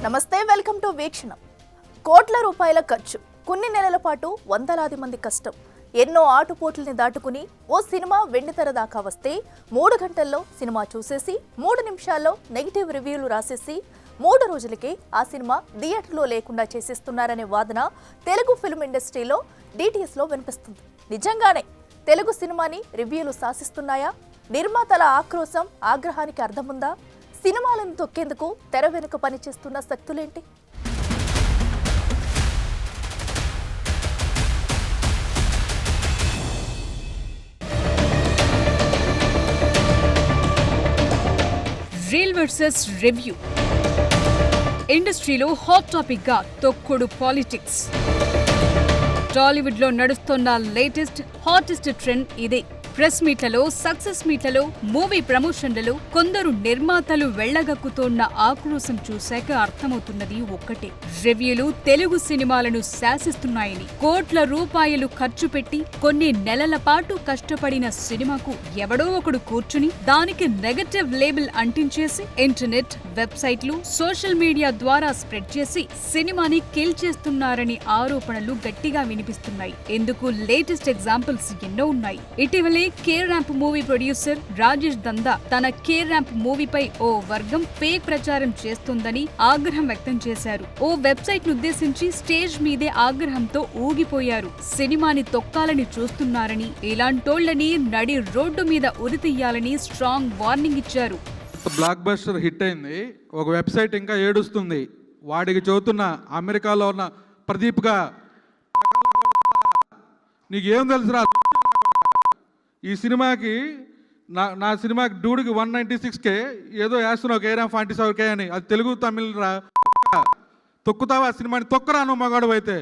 నమస్తే, welcome to వీక్షణం. కోట్ల రూపాయల ఖర్చు, కొన్ని నెలల పాటు వందలాది మంది కష్టం, ఎన్నో ఆటుపోట్లని దాటుకుని ఓ సినిమా వెండితెర దాకా వస్తే 3 గంటల్లో సినిమా చూసేసి 3 నిమిషాల్లో నెగిటివ్ రివ్యూలు రాసేసి 3 రోజులకే ఆ సినిమా థియేటర్లో లేకుండా చేసేస్తున్నారనే వాదన తెలుగు ఫిల్మ్ ఇండస్ట్రీలో DTSలో వినిపిస్తుంది. నిజంగానే తెలుగు సినిమాని రివ్యూలు శాసిస్తున్నాయా? నిర్మాతల ఆక్రోశం, ఆగ్రహానికి అర్థముందా? సినిమాలను తొక్కేందుకు తెర వెనుక పనిచేస్తున్న శక్తులేంటి? Reel versus review. ఇండస్ట్రీలో హాట్ టాపిక్ గా తొక్కుడు పాలిటిక్స్. టాలీవుడ్ లో నడుస్తున్న లేటెస్ట్ హాటెస్ట్ ట్రెండ్ ఇదే. ప్రెస్ మీట్లలో, సక్సెస్ మీట్లలో, మూవీ ప్రమోషన్లలో కొందరు నిర్మాతలు వెళ్లగక్కుతోన్న ఆక్రోశం చూశాక అర్థమవుతున్నది ఒక్కటే: రివ్యూలు తెలుగు సినిమాలను శాసిస్తున్నాయని. కోట్ల రూపాయలు ఖర్చు పెట్టి కొన్ని నెలల పాటు కష్టపడిన సినిమాకు ఎవడో ఒకడు కూర్చుని దానికి నెగటివ్ లేబుల్ అంటించేసి ఇంటర్నెట్, వెబ్సైట్లు, సోషల్ మీడియా ద్వారా స్ప్రెడ్ చేసి సినిమాని కిల్ చేస్తున్నారని ఆరోపణలు గట్టిగా వినిపిస్తున్నాయి. ఇందుకు లేటెస్ట్ ఎగ్జాంపుల్స్ ఎన్నో ఉన్నాయి. ఇటీవలే K ramp movie producer Rajesh దందా తన కే ర్యాంప్ మూవీపై ఓ వర్గం ఫేక్ ప్రచారం చేస్తోందని ఆగ్రహం వ్యక్తం చేశారు. ఓ వెబ్సైట్ ఉద్దేశించి స్టేజ్ మీదే ఆగ్రహంతో ఊగిపోయారు. సినిమాని తొక్కాలని చూస్తున్నారని, ఇలాంటోళ్లని నడి రోడ్డు మీద ఉరితీయాలని స్ట్రాంగ్ వార్నింగ్ ఇచ్చారు. బ్లాక్ బస్టర్ హిట్ అయింది, ఒక వెబ్సైట్ ఇంకా ఏడుస్తుంది. వాడికి చదువుతున్న అమెరికాలో ఉన్న ప్రదీప్గా, నీకేం తెలుసురా ఈ సినిమాకి, నా సినిమాకి డూడికి 196K ఏదో వేస్తున్నావు, కేరామ్ 47K అని. అది తెలుగు తమిళ రా. తొక్కుతావా ఆ సినిమాని? తొక్కరా నువ్వు మగాడు అయితే.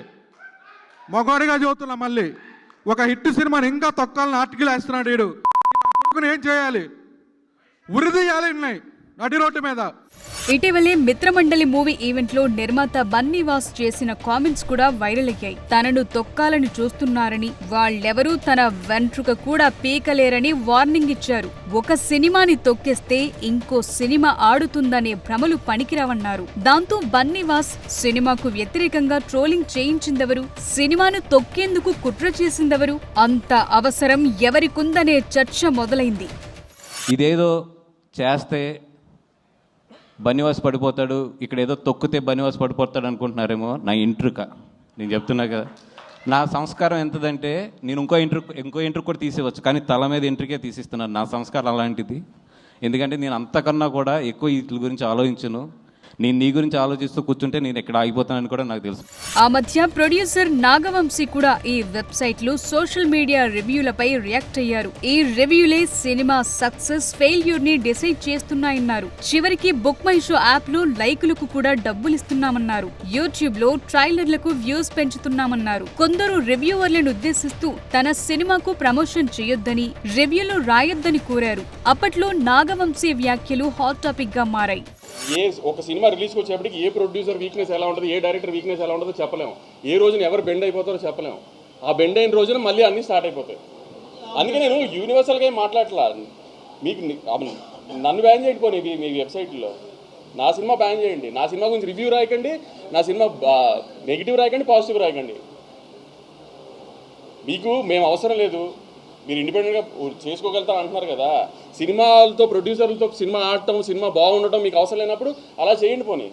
మగాడిగా చదువుతున్నా. మళ్ళీ ఒక హిట్ సినిమాని ఇంకా తొక్కాలని ఆర్టికల్ వేస్తున్నాడు వీడు. కొడుకుని ఏం చేయాలి? ఉరిదీయాలి ఉన్నాయి నడి రోడ్డు మీద. ఇటీవలే మిత్రమండలి మూవీ ఈవెంట్ లో నిర్మాత బన్నీవాస్ చేసిన కామెంట్స్ కూడా వైరల్ అయ్యాయి. తనను తొక్కాలని చూస్తున్నారని, వాళ్ళెవరూ తన వెంట్రుక కూడా పీకలేరని వార్నింగ్ ఇచ్చారు. ఒక సినిమాని తొక్కేస్తే ఇంకో సినిమా ఆడుతుందనే భ్రమలు పనికిరావన్నారు. దాంతో బన్నీవాస్ సినిమాకు వ్యతిరేకంగా ట్రోలింగ్ చేయించిందెవరు? సినిమాను తొక్కేందుకు కుట్ర చేసిందెవరు? అంత అవసరం ఎవరికుందనే చర్చ మొదలైంది. ఇదేదో చేస్తే బనివాస్ పడిపోతాడు, ఇక్కడ ఏదో తొక్కితే బనివాస్ పడిపోతాడు అనుకుంటున్నారేమో. నా ఇంట్రుక నేను చెప్తున్నా కదా, నా సంస్కారం ఎంతదంటే నేను ఇంకో ఇంట్రుక్ కూడా తీసేవచ్చు, కానీ తల మీద ఇంట్రుకే తీసిస్తున్నాను. నా సంస్కారం అలాంటిది. ఎందుకంటే నేను అంతకన్నా కూడా ఎక్కువ వీటి గురించి ఆలోచించను. నేను నీ గురించి ఆలోచిస్తూ కూర్చుంటే నేను ఎక్కడ ఆగిపోతానని కూడా నాకు తెలుసు. ఆ మధ్య ప్రొడ్యూసర్ నాగవంశీ కూడా ఈ వెబ్సైట్లు, సోషల్ మీడియా రివ్యూలపై రియాక్ట్ అయ్యారు. ఈ రివ్యూలే సినిమా సక్సెస్, ఫెయిల్యూర్ ని డిసైడ్ చేస్తున్నాయన్నారు. చివరికి బుక్ మై షో యాప్ లో లైకులకు కూడా డబ్బులిస్తున్నామన్నారు. యూట్యూబ్ లో ట్రైలర్లకు వ్యూస్ పెంచుతున్నామన్నారు. కొందరు రివ్యూవర్లను ఉద్దేశిస్తూ తన సినిమాకు ప్రమోషన్ చేయొద్దని, రివ్యూలు రాయొద్దని కోరారు. అప్పట్లో నాగవంశీ వ్యాఖ్యలు హాట్ టాపిక్ గా మారాయి. ఒక సినిమా రిలీజ్కి వచ్చేప్పటికి ఏ ప్రొడ్యూసర్ వీక్నెస్ ఎలా ఉంటుంది, ఏ డైరెక్టర్ వీక్నెస్ ఎలా ఉంటుందో చెప్పలేము. ఏ రోజున ఎవరు బెండ్ అయిపోతారో చెప్పలేము. ఆ బెండ్ అయిన రోజున మళ్ళీ అన్నీ స్టార్ట్ అయిపోతాయి. అందుకే నేను యూనివర్సల్గా ఏం మాట్లాడట్లా. మీకు నన్ను బ్యాన్ చేయండి, పోనీ మీ వెబ్సైట్లో నా సినిమా బ్యాన్ చేయండి. నా సినిమా గురించి రివ్యూ రాయకండి, నా సినిమా నెగిటివ్ రాయకండి, పాజిటివ్ రాయకండి. మీకు మేము అవసరం లేదు, మీరు ఇండిపెండెంట్గా చేసుకోగలుగుతారు అంటున్నారు కదా. సినిమాలతో, ప్రొడ్యూసర్లతో సినిమా ఆడటం, సినిమా బాగుండటం మీకు అవసరం లేనప్పుడు అలా చేయండి పోనీ.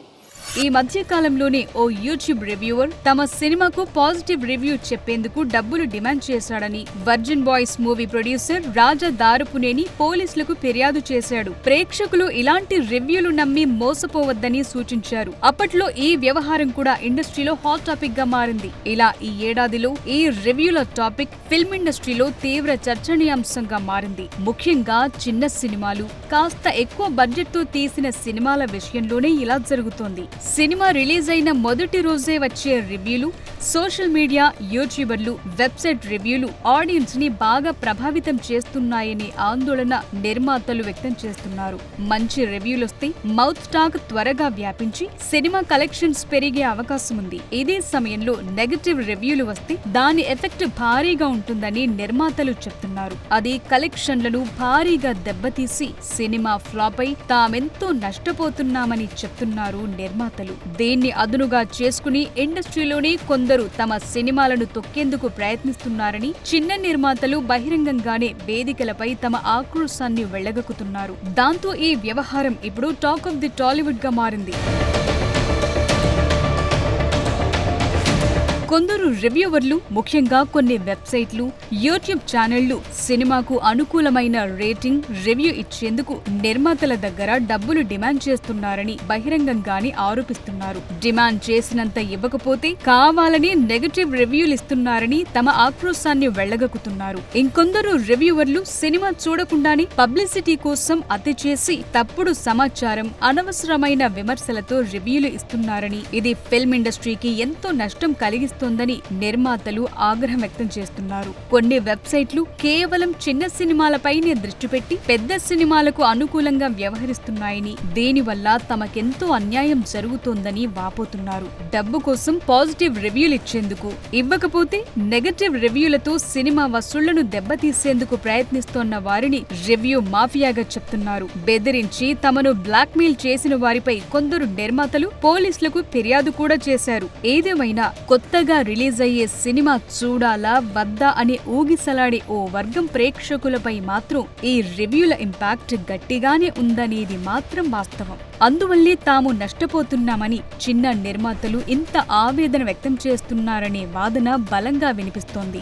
ఈ మధ్య కాలంలోనే ఓ యూట్యూబ్ రివ్యూవర్ తమ సినిమాకు పాజిటివ్ రివ్యూ చెప్పేందుకు డబ్బులు డిమాండ్ చేశాడని వర్జిన్ బాయ్స్ మూవీ ప్రొడ్యూసర్ రాజా దారుపునేని పోలీసులకు ఫిర్యాదు చేశాడు. ప్రేక్షకులు ఇలాంటి రివ్యూలు నమ్మి మోసపోవద్దని సూచించారు. అప్పట్లో ఈ వ్యవహారం కూడా ఇండస్ట్రీలో హాట్ టాపిక్ గా మారింది. ఇలా ఈ ఏడాదిలో ఈ రివ్యూల టాపిక్ ఫిల్మ్ ఇండస్ట్రీలో తీవ్ర చర్చనీయాంశంగా మారింది. ముఖ్యంగా చిన్న సినిమాలు, కాస్త ఎక్కువ బడ్జెట్ తో తీసిన సినిమాల విషయంలోనే ఇలా జరుగుతోంది. సినిమా రిలీజ్ అయిన మొదటి రోజే వచ్చే రివ్యూలు, సోషల్ మీడియా, యూట్యూబర్లు, వెబ్సైట్ రివ్యూలు ఆడియన్స్ ని బాగా ప్రభావితం చేస్తున్నాయనే ఆందోళన నిర్మాతలు వ్యక్తం చేస్తున్నారు. మంచి రివ్యూలొస్తే మౌత్ టాక్ త్వరగా వ్యాపించి సినిమా కలెక్షన్స్ పెరిగే అవకాశం ఉంది. ఇదే సమయంలో నెగటివ్ రివ్యూలు వస్తే దాని ఎఫెక్ట్ భారీగా ఉంటుందని నిర్మాతలు చెప్తున్నారు. అది కలెక్షన్లను భారీగా దెబ్బతీసి సినిమా ఫ్లాప్ అయి తామెంతో నష్టపోతున్నామని చెప్తున్నారు నిర్మాతలు. నిర్మాతలు. దీన్ని అదునుగా చేసుకుని ఇండస్ట్రీలోని కొందరు తమ సినిమాలను తొక్కేందుకు ప్రయత్నిస్తున్నారని చిన్న నిర్మాతలు బహిరంగంగానే వేదికలపై తమ ఆక్రోశాన్ని వెళ్లగక్కుతున్నారు. దాంతో ఈ వ్యవహారం ఇప్పుడు టాక్ ఆఫ్ ది టాలీవుడ్ గా మారింది. కొందరు రివ్యూవర్లు, ముఖ్యంగా కొన్ని వెబ్సైట్లు, యూట్యూబ్ ఛానళ్లు సినిమాకు అనుకూలమైన రేటింగ్, రివ్యూ ఇచ్చేందుకు నిర్మాతల దగ్గర డబ్బులు డిమాండ్ చేస్తున్నారని బహిరంగంగానే ఆరోపిస్తున్నారు. డిమాండ్ చేసినంత ఇవ్వకపోతే కావాలని నెగటివ్ రివ్యూలు ఇస్తున్నారని తమ ఆక్రోశాన్ని వెళ్లగక్కుతున్నారు. ఇంకొందరు రివ్యూవర్లు సినిమా చూడకుండానే పబ్లిసిటీ కోసం అతి చేసి తప్పుడు సమాచారం, అనవసరమైన విమర్శలతో రివ్యూలు ఇస్తున్నారని, ఇది ఫిల్మ్ ఇండస్ట్రీకి ఎంతో నష్టం కలిగిస్తుంది నిర్మాతలు ఆగ్రహం వ్యక్తం చేస్తున్నారు. కొన్ని వెబ్సైట్లు కేవలం చిన్న సినిమాలపైనే దృష్టి పెట్టి పెద్ద సినిమాలకు అనుకూలంగా వ్యవహరిస్తున్నాయని, దీనివల్ల తమకెంతో అన్యాయం జరుగుతోందని వాపోతున్నారు. డబ్బు కోసం పాజిటివ్ రివ్యూలు ఇచ్చేందుకు, ఇవ్వకపోతే నెగటివ్ రివ్యూలతో సినిమా వసూళ్లను దెబ్బతీసేందుకు ప్రయత్నిస్తోన్న వారిని రివ్యూ మాఫియాగా చెప్తున్నారు. బెదిరించి తమను బ్లాక్మెయిల్ చేసిన వారిపై కొందరు నిర్మాతలు పోలీసులకు ఫిర్యాదు కూడా చేశారు. ఏదేమైనా కొత్తగా రిలీజ్ అయ్యే సినిమా చూడాలా వద్దా అని ఊగిసలాడే ఓ వర్గం ప్రేక్షకులపై మాత్రం ఈ రివ్యూల ఇంపాక్ట్ గట్టిగానే ఉందనేది మాత్రం వాస్తవం. అందువల్లే తాము నష్టపోతున్నామని చిన్న నిర్మాతలు ఇంత ఆవేదన వ్యక్తం చేస్తున్నారనే వాదన బలంగా వినిపిస్తోంది.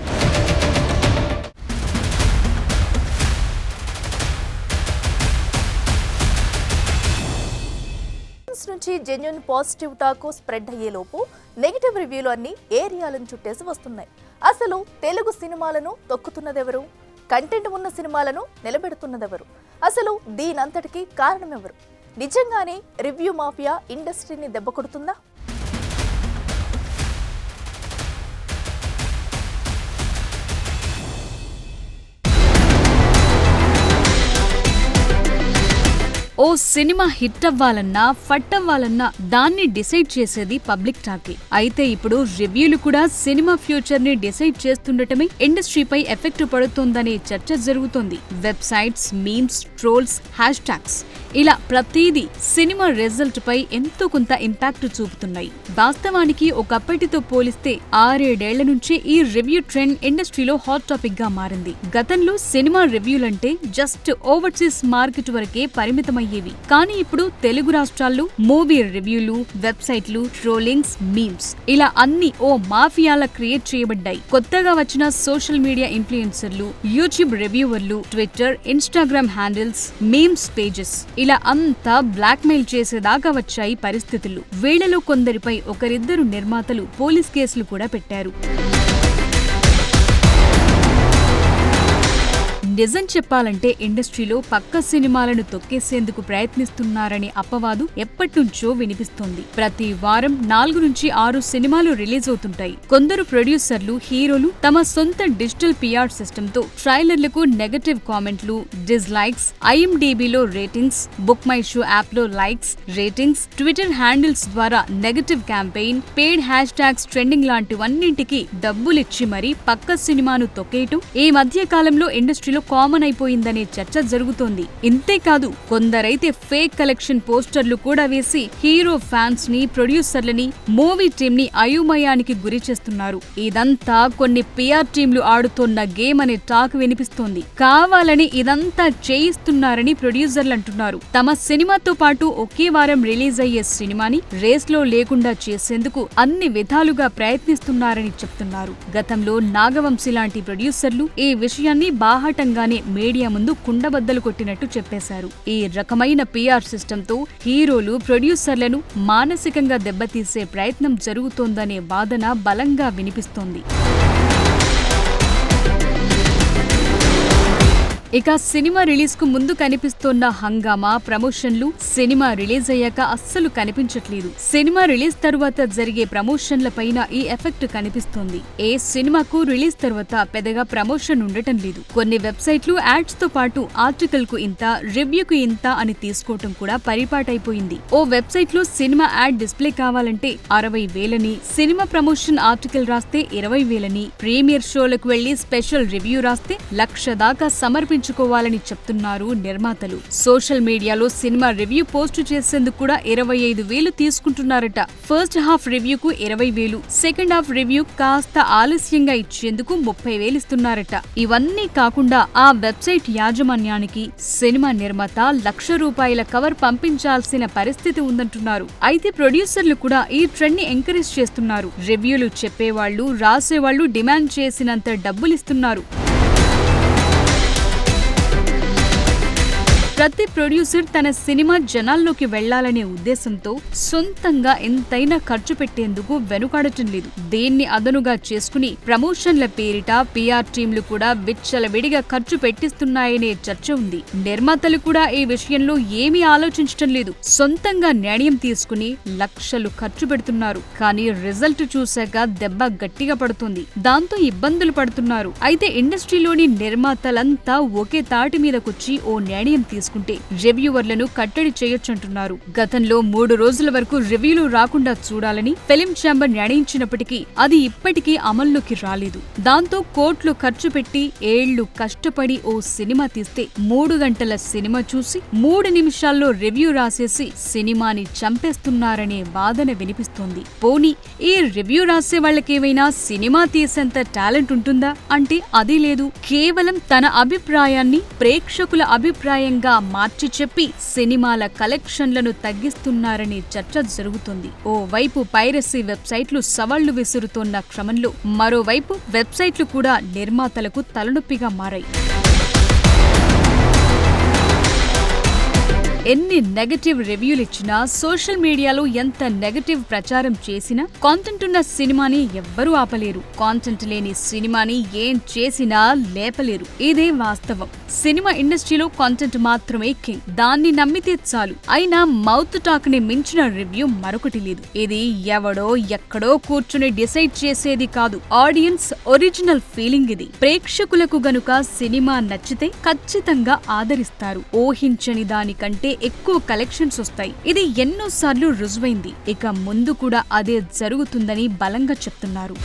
నుంచి జెన్యూన్ పాజిటివ్ టాక్ స్ప్రెడ్ అయ్యేలోపు నెగిటివ్ రివ్యూలు అన్ని ఏరియాలను చుట్టేసి వస్తున్నాయి. అసలు తెలుగు సినిమాలను తొక్కుతున్నదెవరు? కంటెంట్ ఉన్న సినిమాలను నిలబెడుతున్నదెవరు? అసలు దీనంతటికీ కారణమెవరు? నిజంగానే రివ్యూ మాఫియా ఇండస్ట్రీని దెబ్బకొడుతుందా? ఓ సినిమా హిట్ అవ్వాలన్నా, ఫట్ అవ్వాలన్నా దాన్ని డిసైడ్ చేసేది పబ్లిక్ టాకే. అయితే ఇప్పుడు రివ్యూలు కూడా సినిమా ఫ్యూచర్ ని డిసైడ్ చేస్తుండటమే ఇండస్ట్రీపై ఎఫెక్ట్ పడుతోందనే చర్చ జరుగుతోంది. Websites, memes, trolls, hash tags ఇలా ప్రతిదీ సినిమా రిజల్ట్ పై ఎంతో కొంత ఇంపాక్ట్ చూపుతున్నాయి. వాస్తవానికి ఒకప్పటితో పోలిస్తే 6-7 నుంచి ఈ రివ్యూ ట్రెండ్ ఇండస్ట్రీలో హాట్ టాపిక్ గా మారింది. గతంలో సినిమా రివ్యూలంటే జస్ట్ ఓవర్సీస్ మార్కెట్ వరకే పరిమితమయ్యేవి. కానీ ఇప్పుడు తెలుగు రాష్ట్రాల్లో మూవీ రివ్యూలు, వెబ్సైట్లు, ట్రోలింగ్స్, మీమ్స్ ఇలా అన్ని ఓ మాఫియాలా క్రియేట్ చేయబడ్డాయి. కొత్తగా వచ్చిన సోషల్ మీడియా ఇన్ఫ్లుయెన్సర్లు, యూట్యూబ్ రివ్యూవర్లు, Twitter, Instagram handles, memes pages ఇలా అంతా బ్లాక్మెయిల్ చేసేదాకా వచ్చాయి పరిస్థితులు. వీళ్లలో కొందరిపై ఒకరిద్దరు నిర్మాతలు పోలీస్ కేసులు కూడా పెట్టారు. నిజం చెప్పాలంటే ఇండస్ట్రీలో పక్క సినిమాలను తొక్కేసేందుకు ప్రయత్నిస్తున్నారనే అపవాదు ఎప్పటినుంచో వినిపిస్తోంది. ప్రతి వారం 4 నుంచి 6 సినిమాలు రిలీజ్ అవుతుంటాయి. కొందరు ప్రొడ్యూసర్లు, హీరోలు తమ సొంత డిజిటల్ పిఆర్ సిస్టమ్ తో ట్రైలర్లకు నెగటివ్ కామెంట్లు, డిస్లైక్స్, ఐఎండిబిలో ratings, book my show app లో లైక్స్, రేటింగ్స్, ట్విట్టర్ హ్యాండిల్స్ ద్వారా negative campaign, paid hashtags, trending లాంటివన్నింటికి డబ్బులిచ్చి మరీ పక్క సినిమాను తొక్కేయటం ఈ మధ్య కాలంలో ఇండస్ట్రీలో కామన్ అయిపోయిందనే చర్చ జరుగుతోంది. ఇంతేకాదు కొందరైతే ఫేక్ కలెక్షన్ పోస్టర్లు కూడా వేసి హీరో ఫ్యాన్స్ ని, ప్రొడ్యూసర్లని, మూవీ టీమ్ ని అయోమయానికి గురి చేస్తున్నారు. ఇదంతా కొన్ని పిఆర్ టీంలు ఆడుతోన్న గేమ్ అనే టాక్ వినిపిస్తోంది. కావాలని ఇదంతా చేయిస్తున్నారని ప్రొడ్యూసర్లు అంటున్నారు. తమ సినిమాతో పాటు ఒకే వారం రిలీజ్ అయ్యే సినిమాని రేస్ లో లేకుండా చేసేందుకు అన్ని విధాలుగా ప్రయత్నిస్తున్నారని చెప్తున్నారు. గతంలో నాగవంశీ లాంటి ప్రొడ్యూసర్లు ఈ విషయాన్ని బాహాటంగా మీడియా ముందు కుండబద్దలు కొట్టినట్టు చెప్పేశారు. ఈ రకమైన పిఆర్ సిస్టమ్ తో హీరోలు, ప్రొడ్యూసర్లను మానసికంగా దెబ్బతీసే ప్రయత్నం జరుగుతోందనే వాదన బలంగా వినిపిస్తోంది. ఇక సినిమా రిలీజ్ కు ముందు కనిపిస్తోన్న హంగామా, ప్రమోషన్లు సినిమా రిలీజ్ అయ్యాక అస్సలు కనిపించట్లేదు. సినిమా రిలీజ్ తరువాత జరిగే ప్రమోషన్ల పైన ఈ ఎఫెక్ట్ కనిపిస్తోంది. ఏ సినిమాకు రిలీజ్ తర్వాత పెద్దగా ప్రమోషన్ ఉండటం లేదు. కొన్ని వెబ్సైట్లు యాడ్స్ తో పాటు ఆర్టికల్ కు ఇంత, రివ్యూకు ఇంత అని తీసుకోవటం కూడా పరిపాటైపోయింది. ఓ వెబ్సైట్ లో సినిమా యాడ్ డిస్ప్లే కావాలంటే 60,000ని, సినిమా ప్రమోషన్ ఆర్టికల్ రాస్తే 20,000ని, ప్రీమియర్ షోలకు వెళ్లి స్పెషల్ రివ్యూ రాస్తే 1,00,000 దాకా సమర్పించాలి ఉపయోగించుకోవాలని చెప్తున్నారు నిర్మాతలు. సోషల్ మీడియాలో సినిమా రివ్యూ పోస్టు చేసేందుకు కూడా 25,000 తీసుకుంటున్నారట. ఫస్ట్ హాఫ్ రివ్యూకు 20,000, సెకండ్ హాఫ్ రివ్యూ కాస్త ఆలస్యంగా ఇచ్చేందుకు 30,000 ఇస్తున్నారట. ఇవన్నీ కాకుండా ఆ వెబ్సైట్ యాజమాన్యానికి సినిమా నిర్మాత ₹1,00,000 కవర్ పంపించాల్సిన పరిస్థితి ఉందంటున్నారు. అయితే ప్రొడ్యూసర్లు కూడా ఈ ట్రెండ్ ని ఎంకరేజ్ చేస్తున్నారు. రివ్యూలు చెప్పేవాళ్లు, రాసేవాళ్లు డిమాండ్ చేసినంత డబ్బులిస్తున్నారు. ప్రతి ప్రొడ్యూసర్ తన సినిమా జనాల్లోకి వెళ్లాలనే ఉద్దేశంతో సొంతంగా ఎంతైనా ఖర్చు పెట్టేందుకు వెనుకాడటం లేదు. దీన్ని అదనుగా చేసుకుని ప్రమోషన్ల పేరిట పిఆర్ టీంలు కూడా విచ్చలవిడిగా ఖర్చు పెట్టిస్తున్నాయనే చర్చ ఉంది. నిర్మాతలు కూడా ఈ విషయంలో ఏమీ ఆలోచించటం లేదు. సొంతంగా నిర్ణయం తీసుకుని లక్షలు ఖర్చు పెడుతున్నారు. కానీ రిజల్ట్ చూశాక దెబ్బ గట్టిగా పడుతుంది. దాంతో ఇబ్బందులు పడుతున్నారు. అయితే ఇండస్ట్రీలోని నిర్మాతలంతా ఒకే తాటి మీదకొచ్చి ఓ నిర్ణయం తీసుకుంటే రివ్యూవర్లను కట్టడి చేయొచ్చంటున్నారు. గతంలో 3 రోజుల వరకు రివ్యూలు రాకుండా చూడాలని ఫిలిం ఛాంబర్ నిర్ణయించినప్పటికీ అది ఇప్పటికీ అమల్లోకి రాలేదు. దాంతో కోట్లు ఖర్చు పెట్టి ఏళ్లు కష్టపడి ఓ సినిమా తీస్తే 3 గంటల సినిమా చూసి 3 నిమిషాల్లో రివ్యూ రాసేసి సినిమాని చంపేస్తున్నారనే వాదన వినిపిస్తోంది. పోనీ ఈ రివ్యూ రాసే వాళ్ళకేమైనా సినిమా తీసేంత టాలెంట్ ఉంటుందా అంటే అది లేదు. కేవలం తన అభిప్రాయాన్ని ప్రేక్షకుల అభిప్రాయంగా మార్చి చెప్పి సినిమాల కలెక్షన్లను తగ్గిస్తున్నారనే చర్చ జరుగుతుంది. ఓ వైపు పైరసీ వెబ్సైట్లు సవాళ్లు విసురుతోన్న క్రమంలో మరోవైపు వెబ్సైట్లు కూడా నిర్మాతలకు తలనొప్పిగా మారాయి. ఎన్ని నెగటివ్ రివ్యూలు ఇచ్చినా, సోషల్ మీడియాలో ఎంత నెగటివ్ ప్రచారం చేసినా కాంటెంట్ ఉన్న సినిమాని ఎవ్వరూ ఆపలేరు. కాంటెంట్ లేని సినిమాని ఏం చేసినా లేపలేరు. ఇదే వాస్తవం. సినిమా ఇండస్ట్రీలో కాంటెంట్ మాత్రమే కింగ్. దాన్ని నమ్మితే చాలు. అయినా మౌత్ టాక్ ని మించిన రివ్యూ మరొకటి లేదు. ఇది ఎవడో ఎక్కడో కూర్చుని డిసైడ్ చేసేది కాదు. ఆడియన్స్ ఒరిజినల్ ఫీలింగ్ ఇది. ప్రేక్షకులకు గనుక సినిమా నచ్చితే ఖచ్చితంగా ఆదరిస్తారు. ఊహించని దానికంటే ఎక్కువ కలెక్షన్స్ వస్తాయి. ఇది ఎన్నోసార్లు రుజువైంది. ఇక ముందు కూడా అదే జరుగుతుందని బలంగా చెప్తున్నారు.